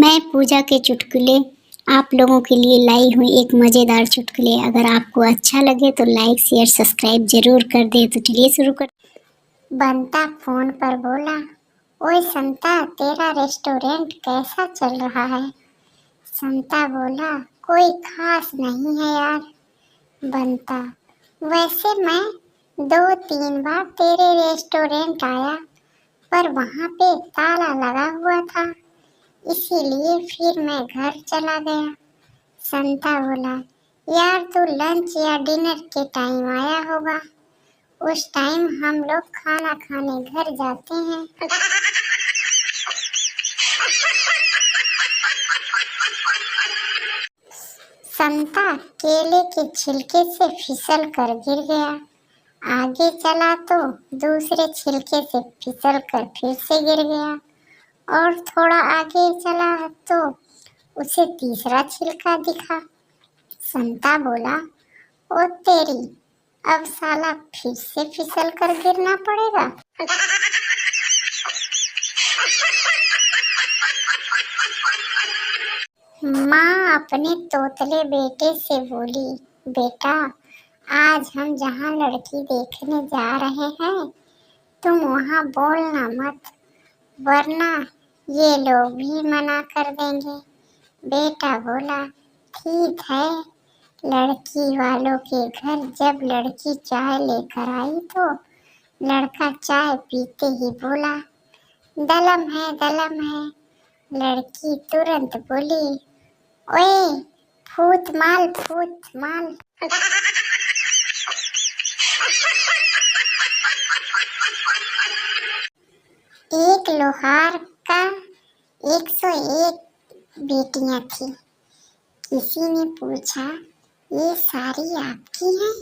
मैं पूजा के चुटकुले आप लोगों के लिए लाई हूँ एक मज़ेदार चुटकुले। अगर आपको अच्छा लगे तो लाइक शेयर सब्सक्राइब जरूर कर दे। तो चलिए शुरू कर। बंता फोन पर बोला, ओए संता, तेरा रेस्टोरेंट कैसा चल रहा है? संता बोला, कोई खास नहीं है यार। बंता, वैसे मैं 2-3 बार तेरे रेस्टोरेंट आया, पर वहाँ पे ताला लगा हुआ था, इसीलिए फिर मैं घर चला गया। संता बोला, यार तू लंच या डिनर के टाइम आया होगा, उस टाइम हम लोग खाना खाने घर जाते हैं। संता केले के छिलके से फिसल कर गिर गया। आगे चला तो दूसरे छिलके से फिसल कर फिर से गिर गया, और थोड़ा आगे चला तो उसे तीसरा छिलका दिखा। संता बोला, ओ तेरी, अब साला फिर से फिसल कर गिरना पड़ेगा। माँ अपने तोतले बेटे से बोली, बेटा, आज हम जहाँ लड़की देखने जा रहे हैं, तुम वहाँ बोलना मत, वरना ये लोग भी मना कर देंगे। बेटा बोला, ठीक है। लड़की वालों के घर जब लड़की चाय लेकर आई तो लड़का चाय पीते ही बोला, दलम है, दलम है। लड़की तुरंत बोली, ओए, फूट माल, फूट माल। एक लोहार का 101 बेटियां थी। किसी ने पूछा, ये सारी आपकी हैं?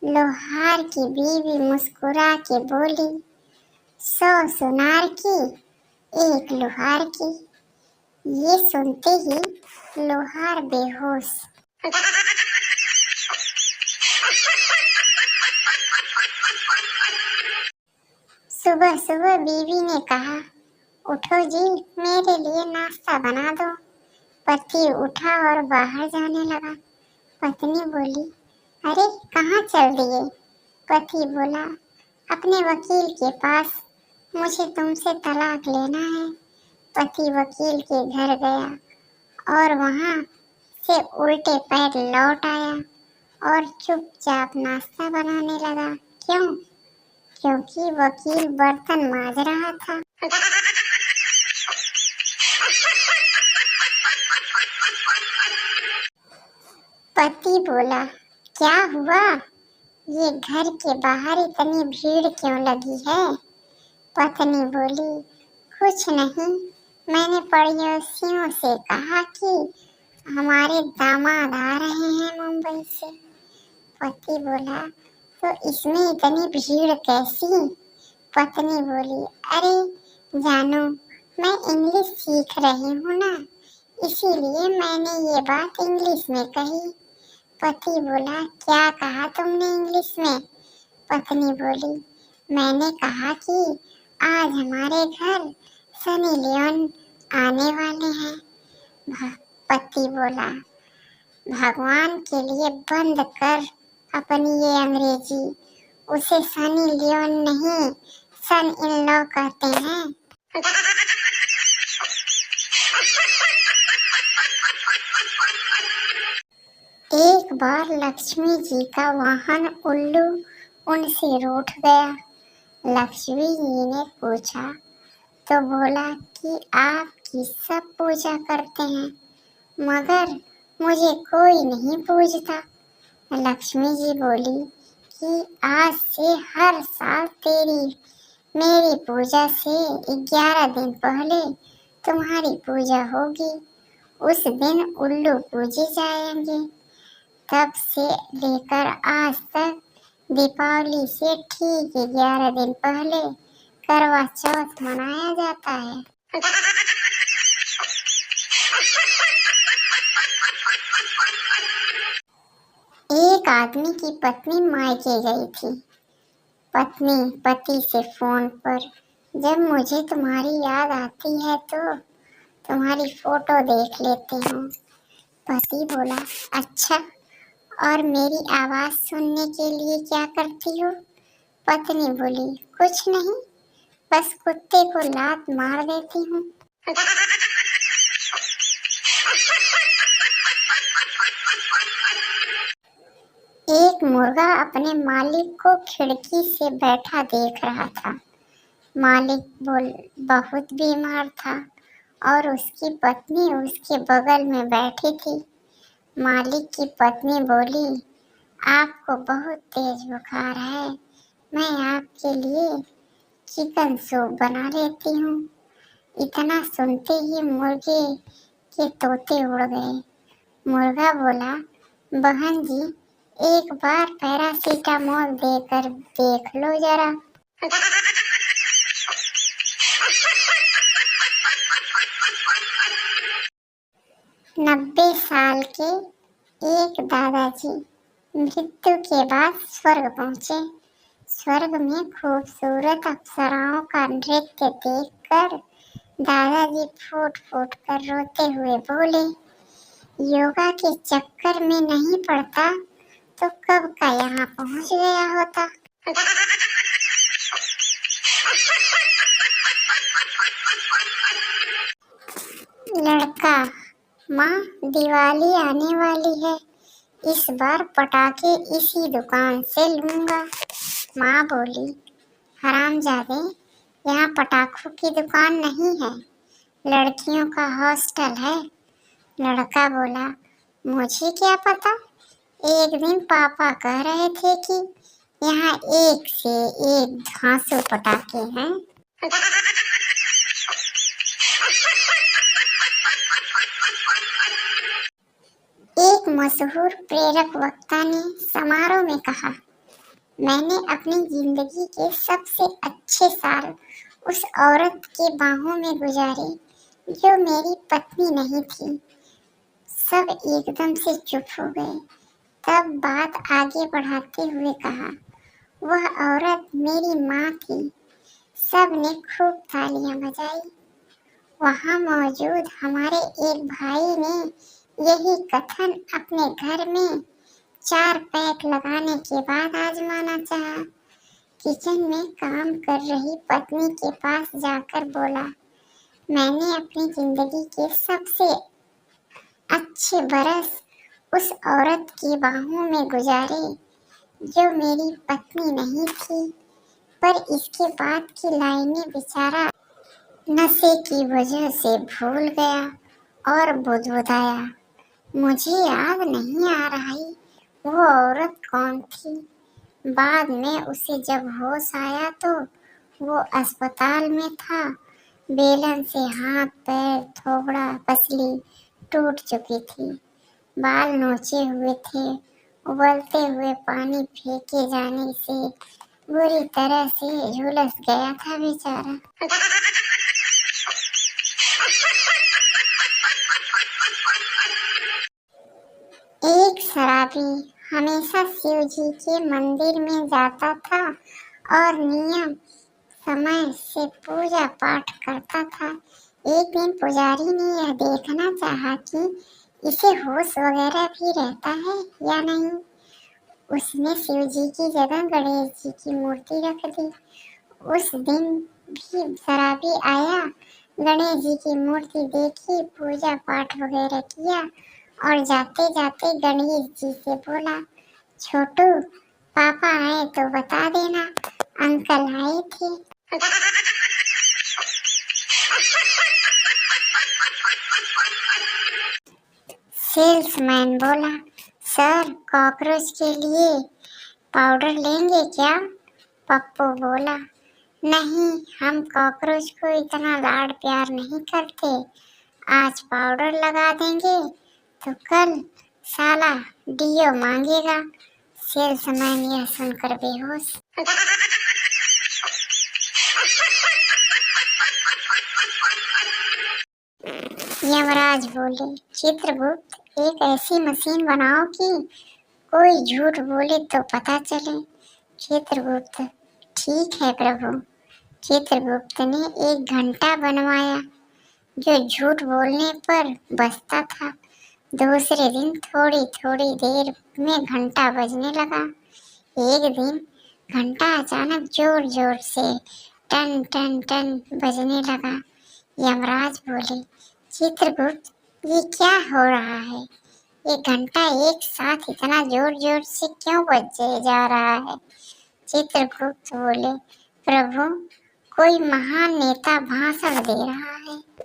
लोहार की बीवी मुस्कुरा के बोली, 100 सुनार की, 1 लोहार की। ये सुनते ही लोहार बेहोश। सुबह सुबह बीवी ने कहा, उठो जी, मेरे लिए नाश्ता बना दो। पति उठा और बाहर जाने लगा। पत्नी बोली, अरे कहाँ चल दिए? पति बोला, अपने वकील के पास, मुझे तुमसे तलाक लेना है। पति वकील के घर गया और वहाँ से उल्टे पैर लौट आया और चुपचाप नाश्ता बनाने लगा। क्यों? क्योंकि वकील बर्तन मांज रहा था। पति बोला, क्या हुआ? ये घर के बाहर इतनी भीड़ क्यों लगी है? पत्नी बोली, कुछ नहीं, मैंने पड़ोसियों से कहा कि हमारे दामाद आ रहे हैं मुंबई से। पति बोला, तो इसमें इतनी भीड़ कैसी? पत्नी बोली, अरे जानू, मैं इंग्लिश सीख रही हूँ ना, इसीलिए मैंने ये बात इंग्लिश में कही। पति बोला, क्या कहा तुमने इंग्लिश में? पत्नी बोली, मैंने कहा कि आज हमारे घर सनी लियोन आने वाले हैं। पति बोला, भगवान के लिए बंद कर अपनी ये अंग्रेजी, उसे सनी लियोन नहीं, सन इन लॉ कहते हैं। एक बार लक्ष्मी जी का वाहन उल्लू उनसे रूठ गया। लक्ष्मी जी ने पूछा तो बोला कि आपकी सब पूजा करते हैं, मगर मुझे कोई नहीं पूजता। लक्ष्मी जी बोली कि आज से हर साल मेरी पूजा से 11 दिन पहले तुम्हारी पूजा होगी। उस दिन उल्लू पूजे जाएंगे। तब से लेकर आज तक दीपावली से ठीक 11 दिन पहले करवा चौथ मनाया जाता है। एक आदमी की पत्नी मायके गई थी। पत्नी पति से फोन पर, जब मुझे तुम्हारी याद आती है तो तुम्हारी फोटो देख लेती हूँ। पति बोला, अच्छा, और मेरी आवाज सुनने के लिए क्या करती हो? पत्नी बोली, कुछ नहीं, बस कुत्ते को लात मार देती हूँ। एक मुर्गा अपने मालिक को खिड़की से बैठा देख रहा था। मालिक बहुत बीमार था और उसकी पत्नी उसके बगल में बैठी थी। मालिक की पत्नी बोली, आपको बहुत तेज बुखार है, मैं आपके लिए चिकन सूप बना लेती हूँ। इतना सुनते ही मुर्गे के तोते उड़ गए। मुर्गा बोला, बहन जी, एक बार पैरासीटामोल देकर देख लो जरा। 90 साल के एक दादाजी मृत्यु के बाद स्वर्ग पहुंचे। स्वर्ग में खूबसूरत अप्सराओं का नृत्य देखकर दादाजी फूट फूट कर रोते हुए बोले, योगा के चक्कर में नहीं पड़ता तो कब का यहाँ पहुंच गया होता। लड़का, माँ, दिवाली आने वाली है, इस बार पटाखे इसी दुकान से लूंगा। माँ बोली, हरामजादे, यहाँ पटाखों की दुकान नहीं है, लड़कियों का हॉस्टल है। लड़का बोला, मुझे क्या पता, एक दिन पापा कह रहे थे कि यहाँ एक से एक धांसू पटाखे हैं। एक मशहूर प्रेरक वक्ता ने समारोह में कहा, मैंने अपनी जिंदगी के सबसे अच्छे साल उस औरत के बाहों में गुजारे जो मेरी पत्नी नहीं थी। सब एकदम से चुप हो गए। तब बात आगे बढ़ाते हुए कहा, वह औरत मेरी माँ थी। सब ने खूब तालियां बजाई। वहां मौजूद हमारे एक भाई ने यही कथन अपने घर में 4 पैक लगाने के बाद आजमाना चाहा। किचन में काम कर रही पत्नी के पास जाकर बोला, मैंने अपनी जिंदगी के सबसे अच्छे बरस उस औरत की बाहों में गुजारे जो मेरी पत्नी नहीं थी। पर इसके बाद की लाइनें बेचारा नशे की वजह से भूल गया और बुदबुदाया। मुझे याद नहीं आ रही वो औरत कौन थी। बाद में उसे जब होश आया तो वो अस्पताल में था। बेलन से हाथ, पैर, थोबड़ा, पसली टूट चुकी थी। बाल नोचे हुए थे। उबलते हुए पानी फेंके जाने से बुरी तरह से झुलस गया था बेचारा। एक शराबी हमेशा शिव जी के मंदिर में जाता था और नियम समय से पूजा पाठ करता था। एक दिन पुजारी ने यह देखना चाहा कि इसे होश वगैरह भी रहता है या नहीं। उसने शिव जी की जगह गणेश जी की मूर्ति रख दी। उस दिन भी शराबी आया, गणेश जी की मूर्ति देखी, पूजा पाठ वगैरह किया और जाते जाते गणेश जी से बोला, छोटू, पापा आए तो बता देना, अंकल आए थे। सेल्समैन बोला, सर, कॉकरोच के लिए पाउडर लेंगे क्या? पप्पू बोला, नहीं, हम कॉकरोच को इतना लाड प्यार नहीं करते। आज पाउडर लगा देंगे तो कल साला डीओ मांगेगा। सेल्समैन यह सुनकर बेहोश। यमराज बोले, चित्रगुप्त, एक ऐसी मशीन बनाओ कि कोई झूठ बोले तो पता चले। चित्रगुप्त, ठीक है प्रभु। चित्रगुप्त ने एक घंटा बनवाया। जो झूठ बोलने पर बचता था। दूसरे दिन थोड़ी थोड़ी देर में घंटा बजने लगा। एक दिन घंटा अचानक जोर जोर से टन टन टन बजने लगा। यमराज बोले, चित्रगुप्त, ये क्या हो रहा है? ये घंटा एक साथ इतना जोर जोर से क्यों बजे जा रहा है? चित्रगुप्त बोले, प्रभु, कोई महान नेता भाषण दे रहा है।